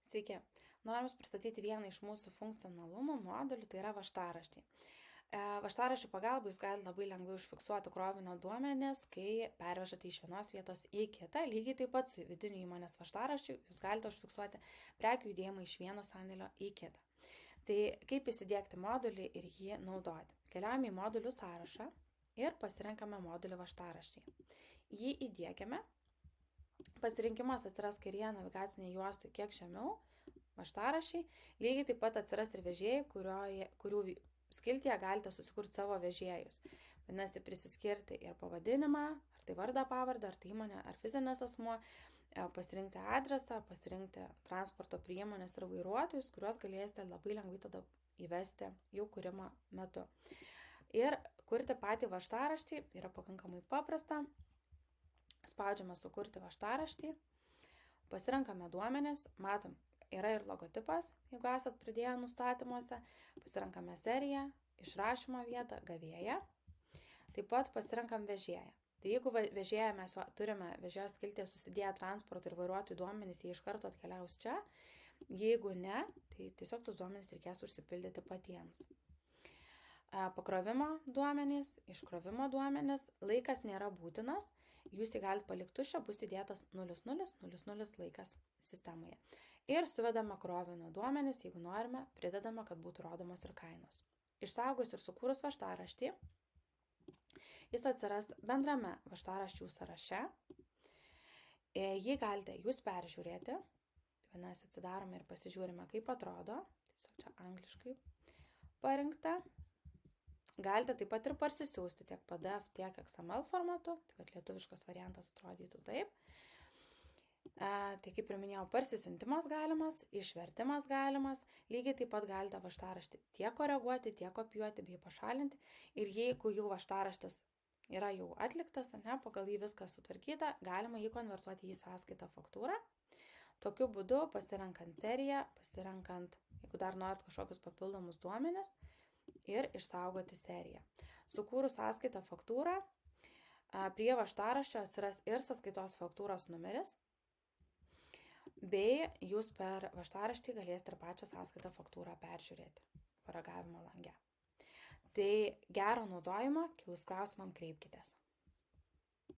Sveiki. Norim pristatyti vieną iš mūsų funkcionalumo modulių, tai yra važtaraštį. Važtaraščių pagalba jūs galite labai lengvai užfiksuoti krovinio duomenis, kai pervežate iš vienos vietos į kitą. Lygiai taip pat su vidiniu įmonės važtaraščiu jūs galite užfiksuoti prekių judėjimą iš vieno sandėlio į kitą. Tai kaip įsidėkti modulį ir jį naudoti? Keliaujame į modulių sąrašą ir pasirenkame modulį važtaraštį. Jį įdėkime. Pasirinkimas atsiras kairėje navigacinėje juostoje kiek žemiau, važtaraščiai. Lygiai taip pat atsiras ir vežėjai, kurių skiltyje galite susikurti savo vežėjus. Vadinasi, prisiskirti ir pavadinimą, ar tai vardą, pavardę, ar tai įmonė, ar fizinis asmuo, pasirinkti adresą, pasirinkti transporto priemonės ir vairuotojus, kuriuos galėsite labai lengvai tada įvesti jau kūrimo metu. Ir kurti patį važtaraštį yra pakankamai paprasta. Spaudžiame sukurti važtaraštį, pasirenkame duomenis, matom, yra ir logotipas, jeigu esat pridėję nustatymuose, pasirenkame seriją, išrašymo vietą, gavėją, taip pat pasirenkam vežėją. Tai jeigu vežėją mes turime vežėjo skiltyje susidėję transporto ir vairuotojų duomenys, jie iš karto atkeliaus čia, jeigu ne, tai tiesiog tus duomenys reikės užsipildyti patiems. Pakrovimo duomenys, iškrovimo duomenys, laikas nėra būtinas, jūs jį galite palikti tuščią, bus įdėtas 0000 laikas sistemoje. Ir suvedame krovinio duomenys, jeigu norime, pridedame, kad būtų rodomos ir kainos. Išsaugus ir sukūrus važtaraštį, jis atsiras bendrame važtaraščių sąraše, jį galite jūs peržiūrėti, vienas atsidarome ir pasižiūrime, kaip atrodo, tiesiog čia angliškai parinkta. Galite taip pat ir parsisiųsti tiek PDF, tiek XML formatu, tai lietuviškas variantas atrodytų taip. Tai kaip ir minėjau, parsisiuntimas galimas, išvertimas galimas, lygiai taip pat galite važtaraštį tiek koreguoti, tiek kopijuoti bei pašalinti. Ir jeigu jau važtaraštis yra jau atliktas, pagal jį viskas sutvarkyta, galima jį konvertuoti į sąskaitą faktūrą. Tokiu būdu, pasirenkant seriją, pasirenkant, jeigu dar norit kažkokius papildomus duomenis, ir išsaugoti seriją. Sukūrus sąskaitą faktūrą, prie važtaraščio atsiras ir sąskaitos faktūros numeris, bei jūs per važtaraštį galėsite ir pačią sąskaitą faktūrą peržiūrėti koregavimo lange. Tai gero naudojimo, kilus klausimam kreipkitės.